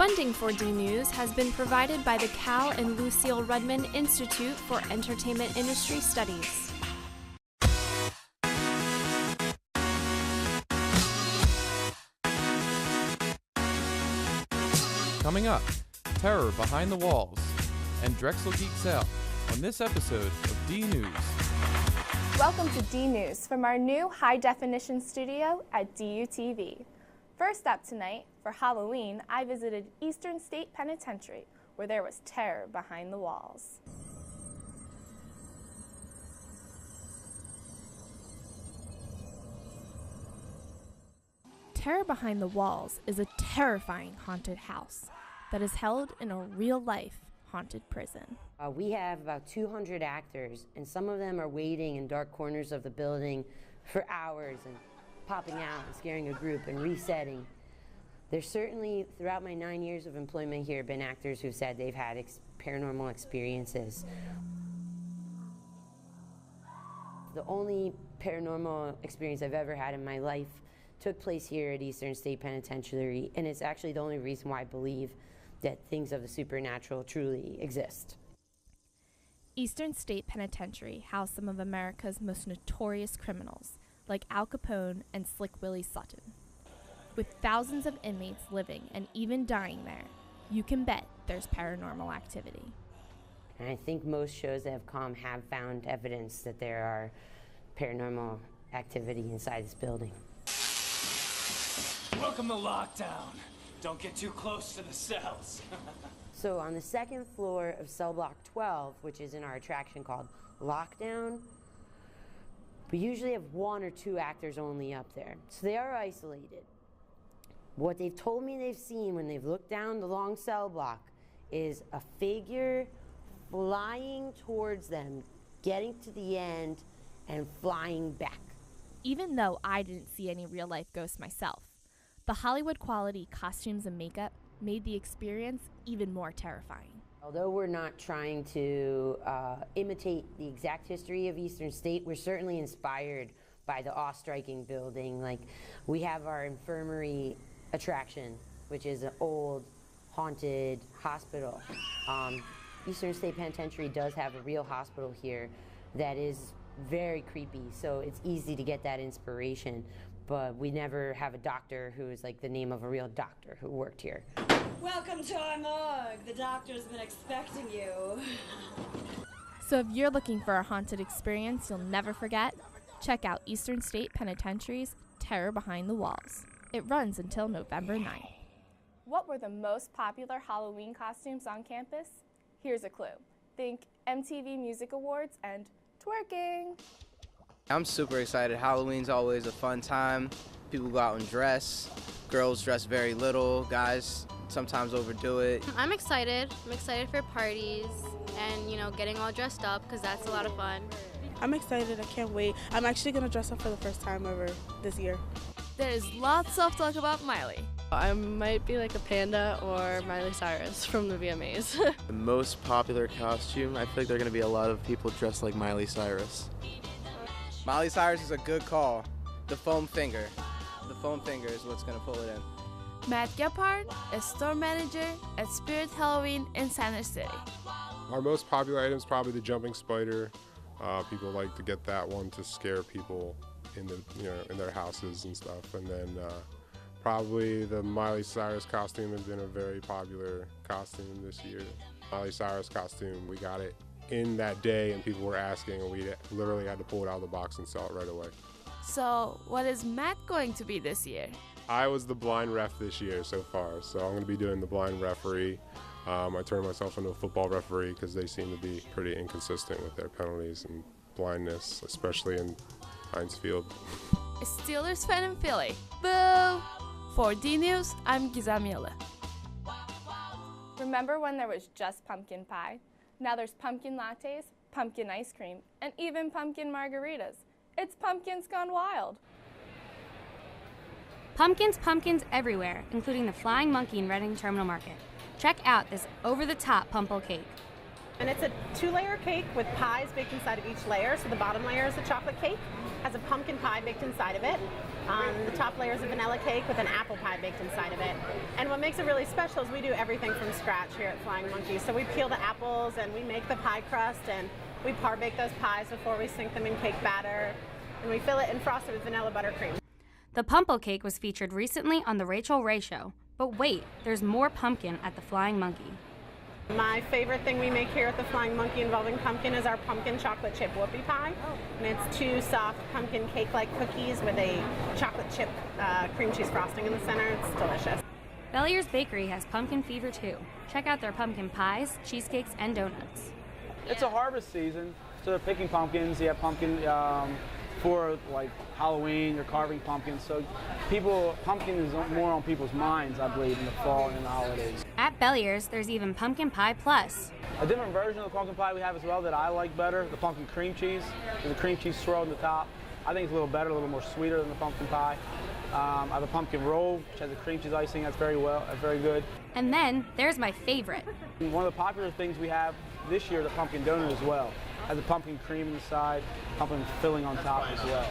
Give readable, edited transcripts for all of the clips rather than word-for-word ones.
Funding for D-News has been provided by the Cal and Lucille Rudman Institute for Entertainment Industry Studies. Coming up, terror behind the walls, and Drexel Geeks Out on this episode of D-News. Welcome to D-News from our new high-definition studio at DUTV. First up tonight, for Halloween, I visited Eastern State Penitentiary, where there was terror behind the walls. Terror Behind the Walls is a terrifying haunted house that is held in a real-life haunted prison. We have about 200 actors, and some of them are waiting in dark corners of the building for hours and popping out and scaring a group and resetting. There's certainly, throughout my 9 years of employment here, been actors who've said they've had paranormal experiences. The only paranormal experience I've ever had in my life took place here at Eastern State Penitentiary, and it's actually the only reason why I believe that things of the supernatural truly exist. Eastern State Penitentiary housed some of America's most notorious criminals, like Al Capone and Slick Willie Sutton. With thousands of inmates living and even dying there, you can bet there's paranormal activity. And I think most shows that have come have found evidence that there are paranormal activity inside this building. Welcome to lockdown. Don't get too close to the cells. So on the second floor of cell block 12, which is in our attraction called Lockdown, we usually have 1 or 2 actors only up there. So they are isolated. What they've told me they've seen when they've looked down the long cell block is a figure flying towards them, getting to the end, and flying back. Even though I didn't see any real-life ghosts myself, the Hollywood-quality costumes and makeup made the experience even more terrifying. Although we're not trying to imitate the exact history of Eastern State, we're certainly inspired by the awe-striking building. Like, we have our infirmary attraction, which is an old, haunted hospital. Eastern State Penitentiary does have a real hospital here that is very creepy, so it's easy to get that inspiration. But we never have a doctor who is like the name of a real doctor who worked here. Welcome to our morgue. The doctor's been expecting you. So if you're looking for a haunted experience you'll never forget, check out Eastern State Penitentiary's Terror Behind the Walls. It runs until November 9th. What were the most popular Halloween costumes on campus? Here's a clue. Think MTV Music Awards and twerking. I'm super excited. Halloween's always a fun time. People go out and dress. Girls dress very little. Guys sometimes overdo it. I'm excited. I'm excited for parties and, getting all dressed up because that's a lot of fun. I'm excited. I can't wait. I'm actually going to dress up for the first time ever this year. There's lots of talk about Miley. I might be like a panda or Miley Cyrus from the VMAs. The most popular costume, I feel like there are going to be a lot of people dressed like Miley Cyrus. Miley Cyrus is a good call. The foam finger. The foam finger is what's going to pull it in. Matt Gephardt is store manager at Spirit Halloween in Center City. Our most popular item is probably the jumping spider. People like to get that one to scare people in their houses and stuff. And then probably the Miley Cyrus costume has been a very popular costume this year. Miley Cyrus costume, we got it in that day and people were asking and we literally had to pull it out of the box and sell it right away. So what is Matt going to be this year? I was the blind ref this year so far, so I'm going to be doing the blind referee. I turned myself into a football referee because they seem to be pretty inconsistent with their penalties and blindness, especially in Heinz Field. A Steelers fan in Philly. Boo! For D-News, I'm Gizamiela. Remember when there was just pumpkin pie? Now there's pumpkin lattes, pumpkin ice cream, and even pumpkin margaritas. It's pumpkins gone wild. Pumpkins everywhere, including the Flying Monkey in Reading Terminal Market. Check out this over-the-top pumple cake. And it's a 2-layer cake with pies baked inside of each layer. So the bottom layer is a chocolate cake, has a pumpkin pie baked inside of it. The top layer is a vanilla cake with an apple pie baked inside of it. And what makes it really special is we do everything from scratch here at Flying Monkey. So we peel the apples and we make the pie crust and we par bake those pies before we sink them in cake batter. And we fill it and frost it with vanilla buttercream. The Pumple Cake was featured recently on The Rachel Ray Show. But wait, there's more pumpkin at the Flying Monkey. My favorite thing we make here at the Flying Monkey involving pumpkin is our pumpkin chocolate chip whoopie pie. And it's 2 soft pumpkin cake-like cookies with a chocolate chip cream cheese frosting in the center. It's delicious. Bellier's Bakery has pumpkin fever too. Check out their pumpkin pies, cheesecakes, and donuts. It's a harvest season, so they're picking pumpkins. You have pumpkin for like Halloween, you're carving pumpkins. So pumpkin is more on people's minds, I believe, in the fall and in the holidays. At Bellier's, there's even Pumpkin Pie Plus. A different version of the pumpkin pie we have as well that I like better, the pumpkin cream cheese. There's a cream cheese swirl on the top. I think it's a little better, a little more sweeter than the pumpkin pie. I have a pumpkin roll, which has a cream cheese icing. That's very good. And then there's my favorite. One of the popular things we have this year, the pumpkin donut as well. Has a pumpkin cream inside, pumpkin filling on top as well.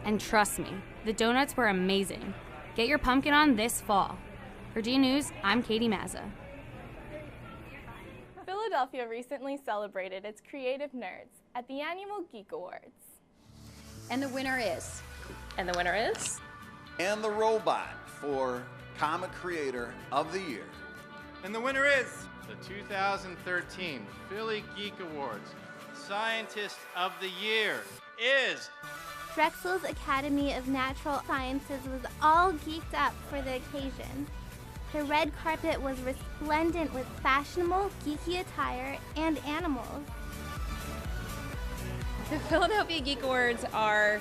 And trust me, the donuts were amazing. Get your pumpkin on this fall. For D News, I'm Katie Mazza. Philadelphia recently celebrated its creative nerds at the annual Geek Awards. And the winner is? And the winner is? And the robot for Comic Creator of the Year. And the winner is? The 2013 Philly Geek Awards Scientist of the Year is... Drexel's Academy of Natural Sciences was all geeked up for the occasion. The red carpet was resplendent with fashionable, geeky attire and animals. The Philadelphia Geek Awards are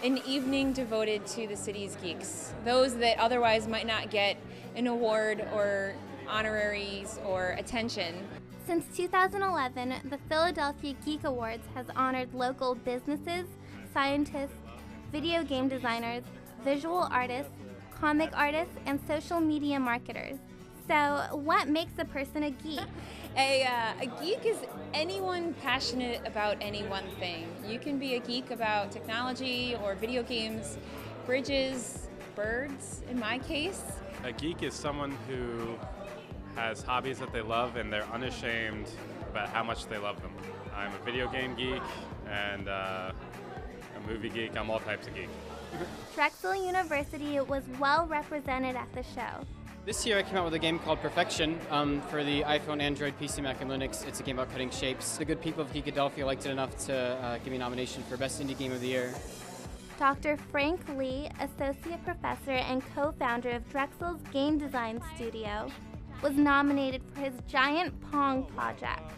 an evening devoted to the city's geeks, those that otherwise might not get an award or honoraries or attention. Since 2011, the Philadelphia Geek Awards has honored local businesses, scientists, video game designers, visual artists, comic artists, and social media marketers. So, what makes a person a geek? A geek is anyone passionate about any one thing. You can be a geek about technology or video games, bridges, birds, in my case. A geek is someone who has hobbies that they love and they're unashamed about how much they love them. I'm a video game geek and a movie geek. I'm all types of geek. Drexel University was well represented at the show. This year I came out with a game called Perfection for the iPhone, Android, PC, Mac, and Linux. It's a game about cutting shapes. The good people of Geekadelphia liked it enough to give me a nomination for Best Indie Game of the Year. Dr. Frank Lee, Associate Professor and co-founder of Drexel's Game Design Studio, was nominated for his Giant Pong project.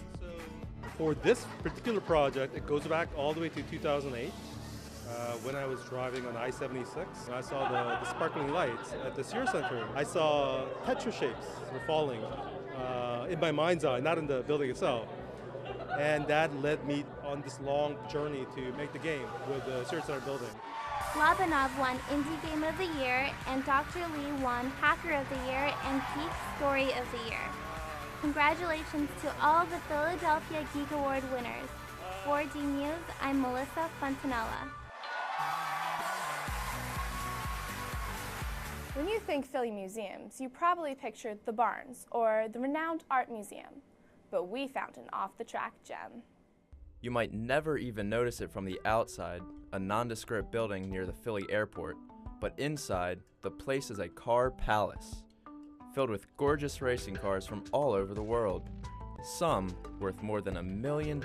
For this particular project, it goes back all the way to 2008. When I was driving on I-76, and I saw the sparkling lights at the Sears Center. I saw Tetra shapes were falling in my mind's eye, not in the building itself. And that led me on this long journey to make the game with the Sears Center building. Labanov won Indie Game of the Year, and Dr. Lee won Hacker of the Year and Geek Story of the Year. Congratulations to all the Philadelphia Geek Award winners. For D News, I'm Melissa Fontanella. When you think Philly museums, you probably pictured the Barnes or the renowned Art Museum. But we found an off-the-track gem. You might never even notice it from the outside, a nondescript building near the Philly airport, but inside, the place is a car palace, filled with gorgeous racing cars from all over the world, some worth more than $1 million.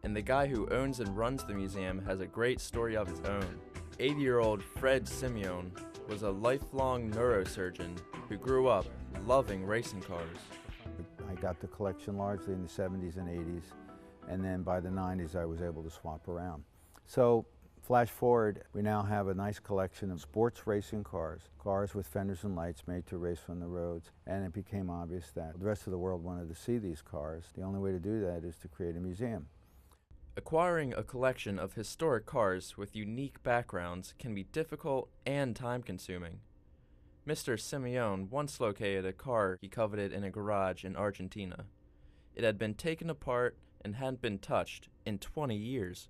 And the guy who owns and runs the museum has a great story of his own. 80-year-old Fred Simeone was a lifelong neurosurgeon who grew up loving racing cars. I got the collection largely in the 70s and 80s, and then by the 90s I was able to swap around. So flash forward, we now have a nice collection of sports racing cars, cars with fenders and lights made to race on the roads, and it became obvious that the rest of the world wanted to see these cars. The only way to do that is to create a museum. Acquiring a collection of historic cars with unique backgrounds can be difficult and time-consuming. Mr. Simeone once located a car he coveted in a garage in Argentina. It had been taken apart and hadn't been touched in 20 years.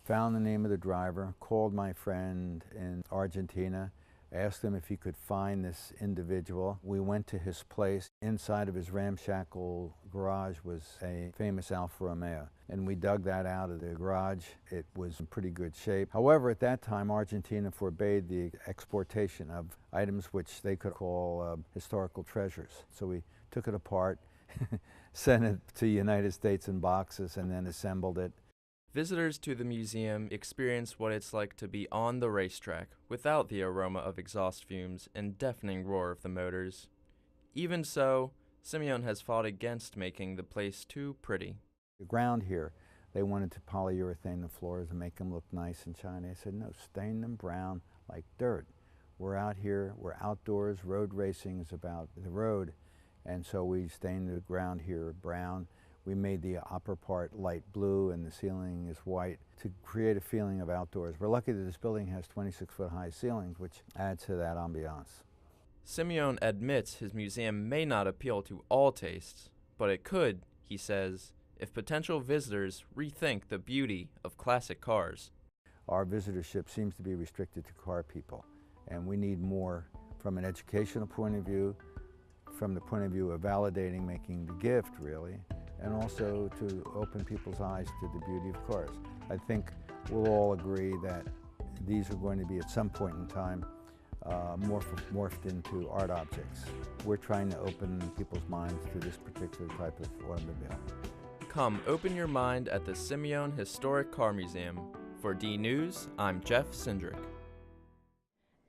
Found the name of the driver, called my friend in Argentina, asked him if he could find this individual. We went to his place. Inside of his ramshackle garage was a famous Alfa Romeo, and we dug that out of the garage. It was in pretty good shape. However, at that time, Argentina forbade the exportation of items which they could call historical treasures. So we took it apart, sent it to the United States in boxes, and then assembled it. Visitors to the museum experience what it's like to be on the racetrack without the aroma of exhaust fumes and deafening roar of the motors. Even so, Simeone has fought against making the place too pretty. The ground here, they wanted to polyurethane the floors and make them look nice and shiny. I said, no, stain them brown like dirt. We're out here, we're outdoors, road racing is about the road, and so we stained the ground here brown. We made the upper part light blue and the ceiling is white to create a feeling of outdoors. We're lucky that this building has 26-foot high ceilings, which adds to that ambiance. Simeone admits his museum may not appeal to all tastes, but it could, he says, if potential visitors rethink the beauty of classic cars. Our visitorship seems to be restricted to car people, and we need more from an educational point of view, from the point of view of validating, making the gift, really, and also to open people's eyes to the beauty of cars. I think we'll all agree that these are going to be, at some point in time, morphed into art objects. We're trying to open people's minds to this particular type of automobile. Come open your mind at the Simeone Historic Car Museum. For D News, I'm Jeff Sindrick.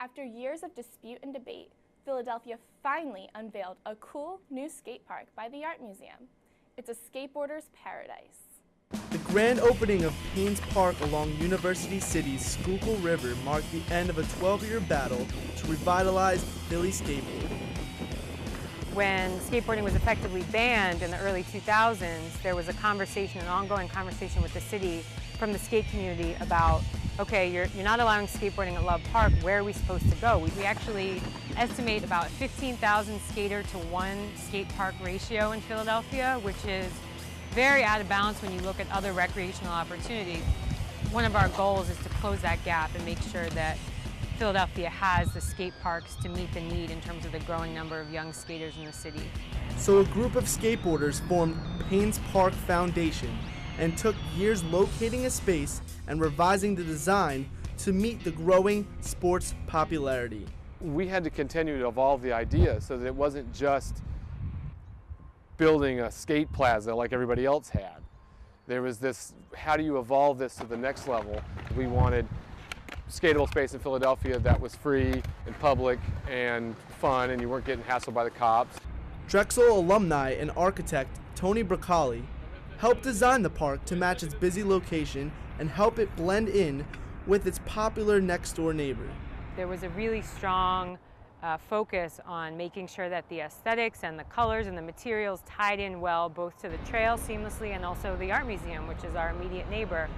After years of dispute and debate, Philadelphia finally unveiled a cool new skate park by the Art Museum. It's a skateboarder's paradise. The grand opening of Paynes Park along University City's Schuylkill River marked the end of a 12-year battle to revitalize Philly skateboarding. When skateboarding was effectively banned in the early 2000s, there was an ongoing conversation with the city from the skate community about, okay, you're not allowing skateboarding at Love Park, where are we supposed to go? We actually estimate about 15,000 skater to 1 skate park ratio in Philadelphia, which is very out of balance when you look at other recreational opportunities. One of our goals is to close that gap and make sure that Philadelphia has the skate parks to meet the need in terms of the growing number of young skaters in the city. So a group of skateboarders formed Paynes Park Foundation and took years locating a space and revising the design to meet the growing sports popularity. We had to continue to evolve the idea so that it wasn't just building a skate plaza like everybody else had. There was this, how do you evolve this to the next level? We wanted skatable space in Philadelphia that was free and public and fun, and you weren't getting hassled by the cops. Drexel alumni and architect Tony Bracali helped design the park to match its busy location and help it blend in with its popular next-door neighbor. There was a really strong focus on making sure that the aesthetics and the colors and the materials tied in well both to the trail seamlessly and also the Art Museum, which is our immediate neighbor.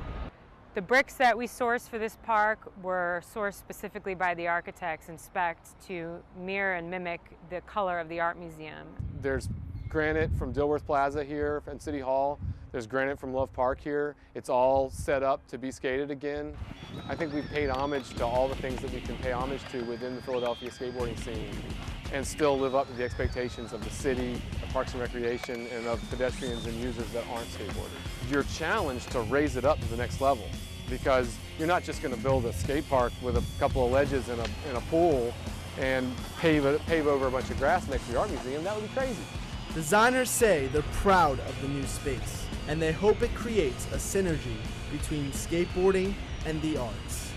The bricks that we sourced for this park were sourced specifically by the architects and spec'd to mirror and mimic the color of the Art Museum. There's granite from Dilworth Plaza here in City Hall. There's granite from Love Park here. It's all set up to be skated again. I think we've paid homage to all the things that we can pay homage to within the Philadelphia skateboarding scene and still live up to the expectations of the city, of Parks and Recreation, and of pedestrians and users that aren't skateboarders. You're challenged to raise it up to the next level because you're not just going to build a skate park with a couple of ledges and a pool and pave over a bunch of grass next to the Art Museum. That would be crazy. Designers say they're proud of the new space, and they hope it creates a synergy between skateboarding and the arts.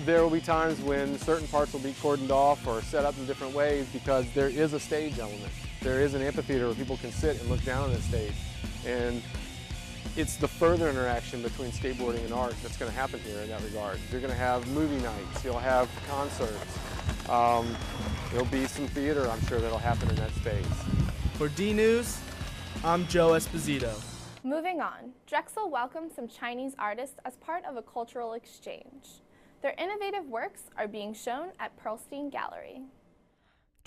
There will be times when certain parts will be cordoned off or set up in different ways because there is a stage element. There is an amphitheater where people can sit and look down on the stage. And it's the further interaction between skateboarding and art that's going to happen here in that regard. You're going to have movie nights, you'll have concerts, there'll be some theater, I'm sure, that'll happen in that space. For D News, I'm Joe Esposito. Moving on, Drexel welcomed some Chinese artists as part of a cultural exchange. Their innovative works are being shown at Pearlstein Gallery.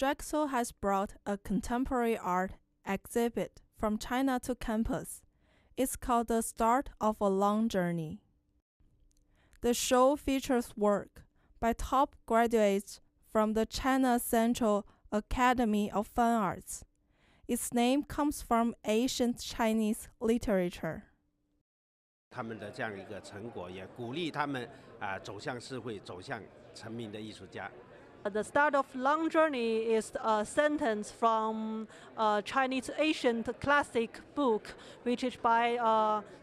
Drexel has brought a contemporary art exhibit from China to campus. It's called The Start of a Long Journey. The show features work by top graduates from the China Central Academy of Fine Arts. Its name comes from ancient Chinese literature. 他们的这样一个成果，也鼓励他们走向社会，走向成名的艺术家。 The start of long journey is a sentence from a Chinese ancient classic book, which is by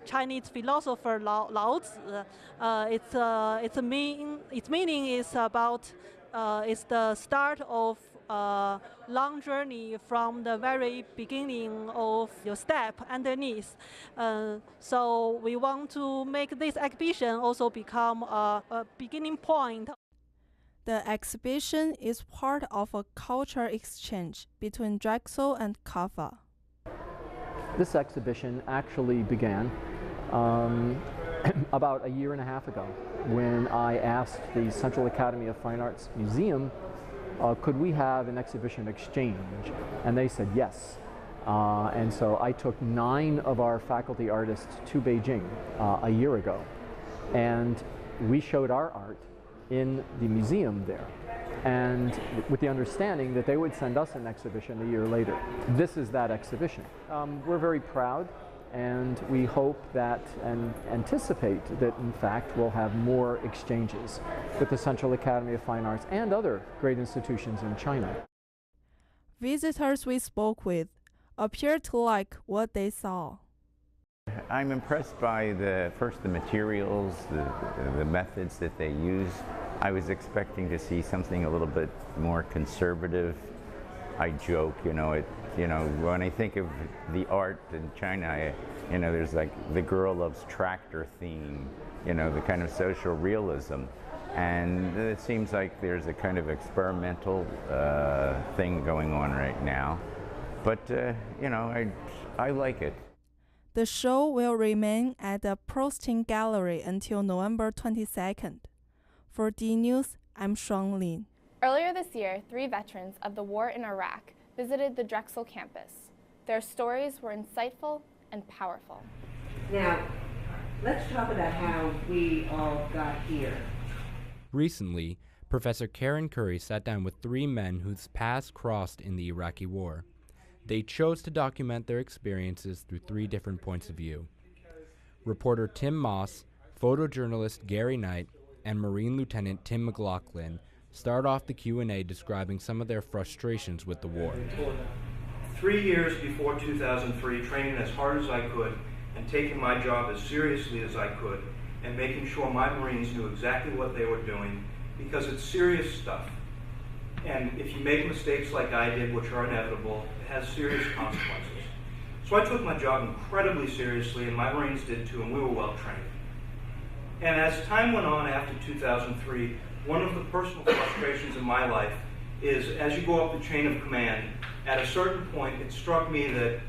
Chinese philosopher Lao Tzu. Its meaning is about it's the start of a long journey from the very beginning of your step underneath. So we want to make this exhibition also become a beginning point. The exhibition is part of a culture exchange between Drexel and CAFA. This exhibition actually began about a year and a half ago when I asked the Central Academy of Fine Arts Museum, could we have an exhibition exchange? And they said yes. And so I took 9 of our faculty artists to Beijing a year ago, and we showed our art in the museum there, and with the understanding that they would send us an exhibition a year later. This is that exhibition. We're very proud, and we hope that and anticipate that in fact we'll have more exchanges with the Central Academy of Fine Arts and other great institutions in China. Visitors we spoke with appeared to like what they saw. I'm impressed by the materials, the methods that they use. I was expecting to see something a little bit more conservative. I joke, when I think of the art in China, there's like the girl loves tractor theme, the kind of social realism. And it seems like there's a kind of experimental thing going on right now. But, I like it. The show will remain at the Prostin Gallery until November 22nd. For Dnews, I'm Shuang Lin. Earlier this year, 3 veterans of the war in Iraq visited the Drexel campus. Their stories were insightful and powerful. Now, let's talk about how we all got here. Recently, Professor Karen Curry sat down with 3 men whose paths crossed in the Iraqi war. They chose to document their experiences through 3 different points of view. Reporter Tim Moss, photojournalist Gary Knight, and Marine Lieutenant Tim McLaughlin start off the Q&A describing some of their frustrations with the war. 3 years before 2003, training as hard as I could and taking my job as seriously as I could and making sure my Marines knew exactly what they were doing, because it's serious stuff. And if you make mistakes like I did, which are inevitable, it has serious consequences. So I took my job incredibly seriously, and my Marines did too, and we were well trained. And as time went on after 2003, one of the personal frustrations in my life is, as you go up the chain of command, at a certain point it struck me that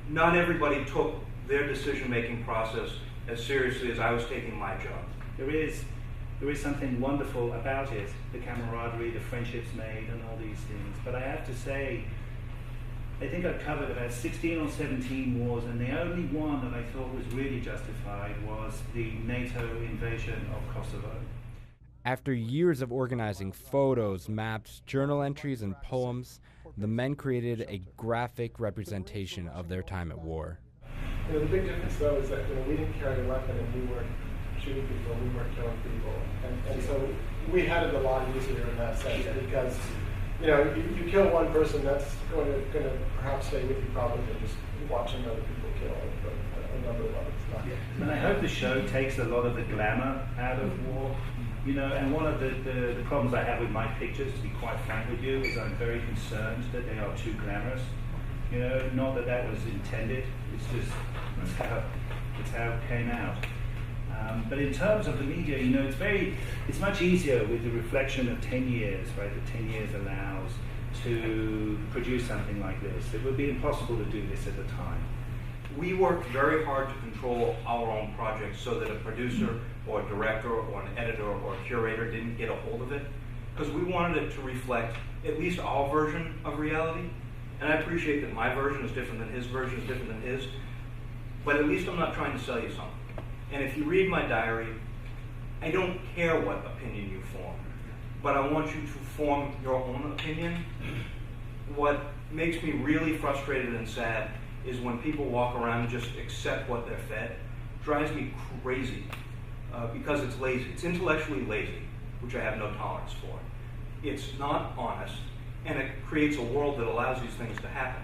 not everybody took their decision-making process as seriously as I was taking my job. There is something wonderful about it, the camaraderie, the friendships made, and all these things. But I have to say, I think I've covered about 16 or 17 wars, and the only one that I thought was really justified was the NATO invasion of Kosovo. After years of organizing photos, maps, journal entries, and poems, the men created a graphic representation of their time at war. The big difference, though, is that we didn't carry a weapon and we weren't shooting people, we weren't killing people, and so we had it a lot easier in that sense, because you kill one person, that's going to perhaps stay with you probably than just watching other people kill a number of others. And I hope the show takes a lot of the glamour out of war. And one of the problems I have with my pictures, to be quite frank with you, is I'm very concerned that they are too glamorous. Not that was intended. It's just it's how it came out. But in terms of the media, it's much easier with the reflection of 10 years, right? That 10 years allows to produce something like this. It would be impossible to do this at the time. We worked very hard to control our own projects so that a producer or a director or an editor or a curator didn't get a hold of it. because we wanted it to reflect at least our version of reality. And I appreciate that my version is different than his version is different than his, but at least I'm not trying to sell you something. And if you read my diary, I don't care what opinion you form, but I want you to form your own opinion. What makes me really frustrated and sad is when people walk around and just accept what they're fed. It drives me crazy because it's lazy. It's intellectually lazy, which I have no tolerance for. It's not honest, and it creates a world that allows these things to happen.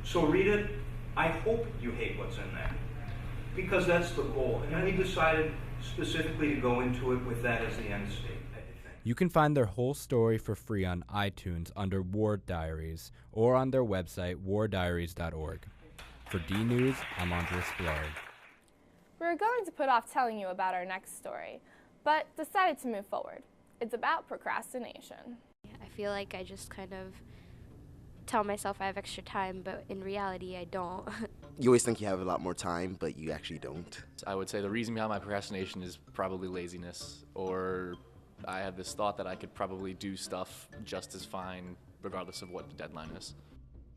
So read it. I hope you hate what's in there, because that's the goal. And we decided specifically to go into it with that as the end state. You can find their whole story for free on iTunes under War Diaries or on their website, wardiaries.org. For DNews, I'm Andres Fleury. We were going to put off telling you about our next story, but decided to move forward. It's about procrastination. I feel like I just kind of tell myself I have extra time, but in reality, I don't. You always think you have a lot more time, but you actually don't. I would say the reason behind my procrastination is probably laziness, or I had this thought that I could probably do stuff just as fine regardless of what the deadline is.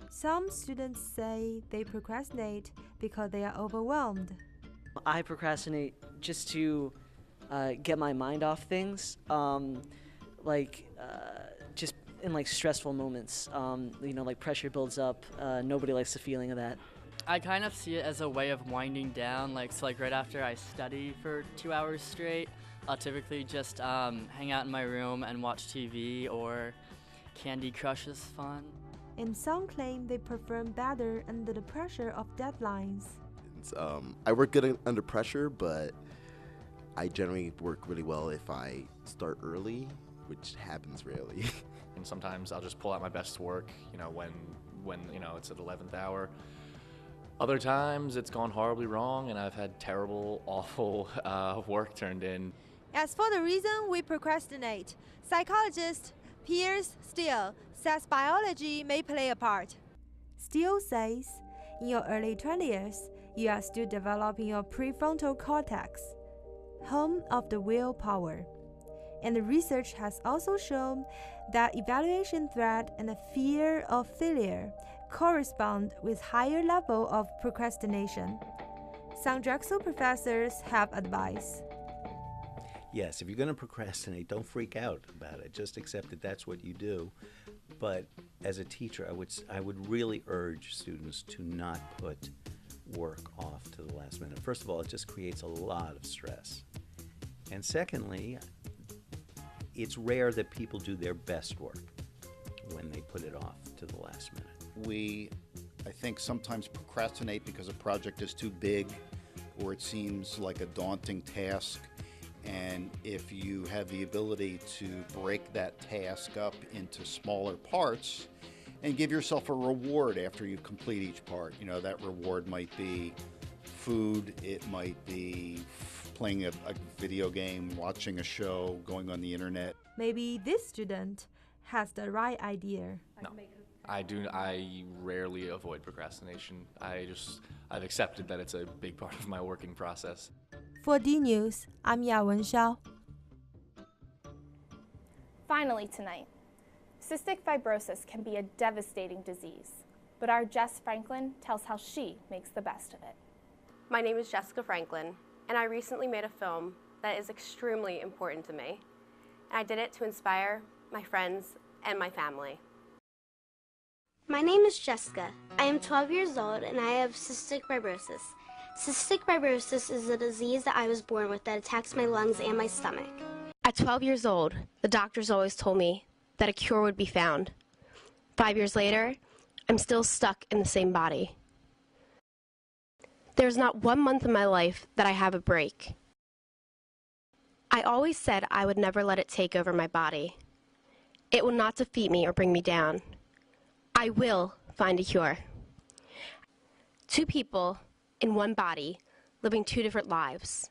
Some students say they procrastinate because they are overwhelmed. I procrastinate just to get my mind off things, just in like stressful moments. Like pressure builds up. Nobody likes the feeling of that. I kind of see it as a way of winding down. Like right after I study for 2 hours straight, I'll typically just hang out in my room and watch TV, or Candy Crush is fun. And some claim they perform better under the pressure of deadlines. I work good under pressure, but I generally work really well if I start early, which happens rarely. And sometimes I'll just pull out my best work, when it's at 11th hour. Other times it's gone horribly wrong and I've had terrible, awful work turned in. As for the reason we procrastinate, psychologist Piers Steele says biology may play a part. Steele says, in your early 20s, you are still developing your prefrontal cortex, home of the willpower. And the research has also shown that evaluation threat and the fear of failure correspond with higher level of procrastination. Some Drexel professors have advice. Yes, if you're going to procrastinate, don't freak out about it. Just accept that that's what you do. But as a teacher, I would really urge students to not put work off to the last minute. First of all, it just creates a lot of stress. And secondly, it's rare that people do their best work when they put it off to the last minute. We, I think, sometimes procrastinate because a project is too big or it seems like a daunting task. And if you have the ability to break that task up into smaller parts and give yourself a reward after you complete each part, that reward might be food, it might be playing a video game, watching a show, going on the internet. Maybe this student has the right idea. No, I rarely avoid procrastination. I've accepted that it's a big part of my working process. For DNews, I'm Ya Wenxiao. Finally tonight, cystic fibrosis can be a devastating disease, but our Jess Franklin tells how she makes the best of it. My name is Jessica Franklin, and I recently made a film that is extremely important to me. And I did it to inspire my friends and my family. My name is Jessica. I am 12 years old and I have cystic fibrosis. Cystic fibrosis is a disease that I was born with that attacks my lungs and my stomach. At 12 years old, the doctors always told me that a cure would be found. 5 years later, I'm still stuck in the same body. There's not 1 month in my life that I have a break. I always said I would never let it take over my body. It will not defeat me or bring me down. I will find a cure. 2 people in one body, living 2 different lives.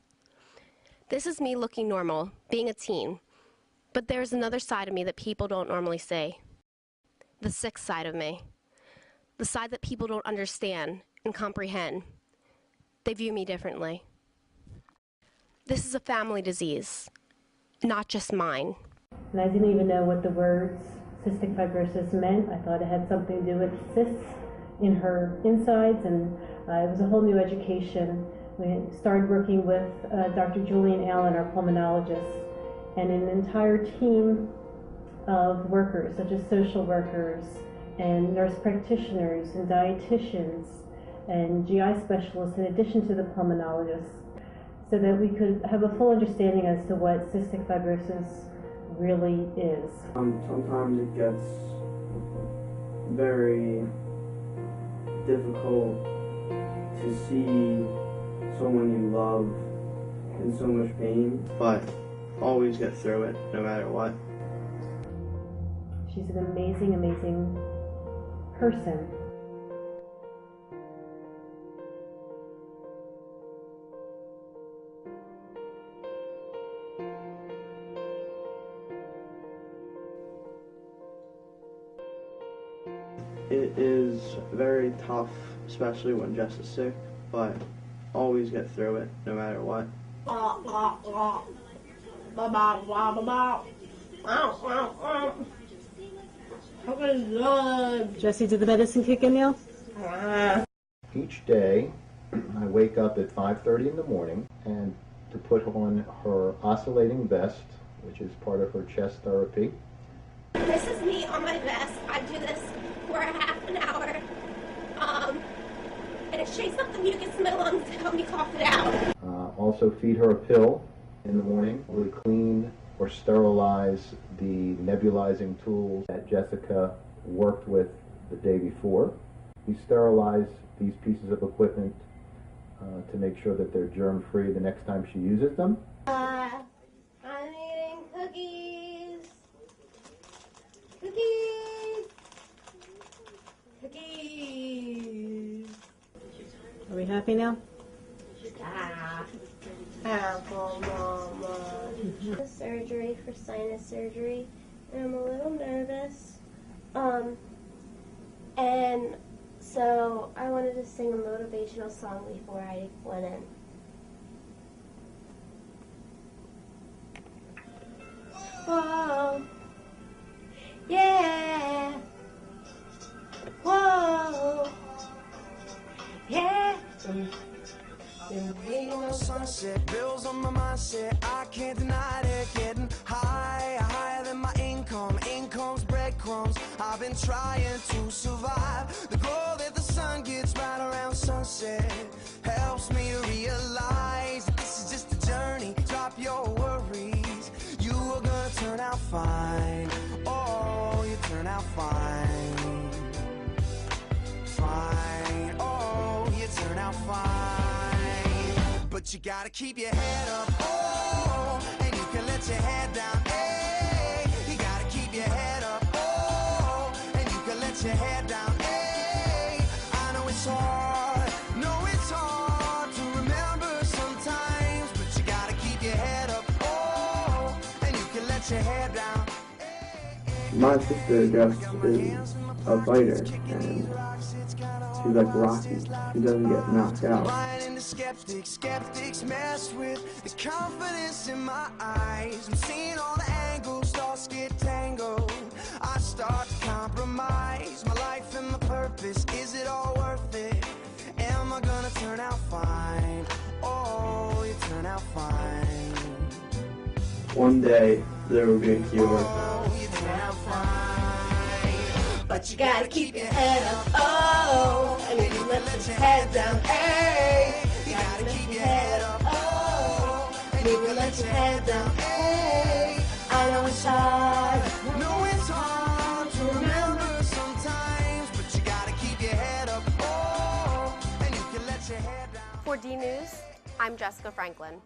This is me looking normal, being a teen, but there's another side of me that people don't normally see. The sick side of me. The side that people don't understand and comprehend. They view me differently. This is a family disease, not just mine. and I didn't even know what the words cystic fibrosis meant. I thought it had something to do with cysts in her insides, and it was a whole new education. We started working with Dr. Julian Allen, our pulmonologist, and an entire team of workers, such as social workers and nurse practitioners and dietitians and GI specialists, in addition to the pulmonologists, so that we could have a full understanding as to what cystic fibrosis really is. Sometimes it gets very difficult to see someone you love in so much pain, but always get through it no matter what. She's an amazing, amazing person. It is very tough, especially when Jess is sick, but always get through it no matter what. Jesse, did the medicine kick in now? Each day, I wake up at 5:30 in the morning and to put on her oscillating vest, which is part of her chest therapy. This is me on my vest. I do this for a half an hour. And it shakes up the mucus in my lungs to help me cough it out. Also feed her a pill in the morning. We clean or sterilize the nebulizing tools that Jessica worked with the day before. We sterilize these pieces of equipment to make sure that they're germ-free the next time she uses them. I'm eating cookies. Cookies. Cookies. Are we happy now? Apple Mama. Surgery for sinus surgery, and I'm a little nervous. And so I wanted to sing a motivational song before I went in. Whoa, yeah. Whoa, yeah. Sunset, bills on my mindset, I can't deny it. Getting higher than my income. Income's breadcrumbs. I've been trying to survive. The glow that the sun gets right around sunset helps me realize that this is just a journey. Drop your worries. You are gonna turn out fine. Oh, you turn out fine. Fine. Oh, you turn out fine. But you gotta keep your head up, oh, and you can let your head down, hey. You gotta keep your head up, oh, and you can let your head down, hey. I know it's hard to remember sometimes, but you gotta keep your head up, oh, and you can let your head down. My sister Jess is a fighter, and she's like Rocky. She doesn't get knocked out. Skeptics mess with the confidence in my eyes. I'm seeing all the angles, thoughts get tangled. I start to compromise my life and my purpose. Is it all worth it? Am I gonna turn out fine? Oh, you turn out fine. One day there will be a cure. Oh, you turn out fine. But you gotta keep your head up, oh, and then you let your head down, hey. You gotta keep your head up, oh, and you can let your head down, hey. I know it's hard, no, it's hard to remember sometimes, but you gotta keep your head up, oh, and you can let your head down. For DNews, I'm Jessica Franklin.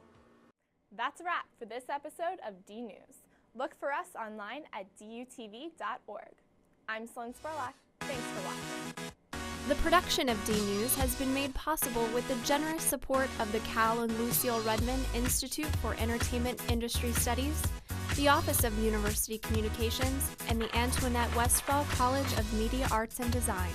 That's a wrap for this episode of DNews. Look for us online at dutv.org. I'm Sloan Spurlock. Thanks for watching. The production of DNews has been made possible with the generous support of the Cal and Lucille Redmond Institute for Entertainment Industry Studies, the Office of University Communications, and the Antoinette Westphal College of Media Arts and Design.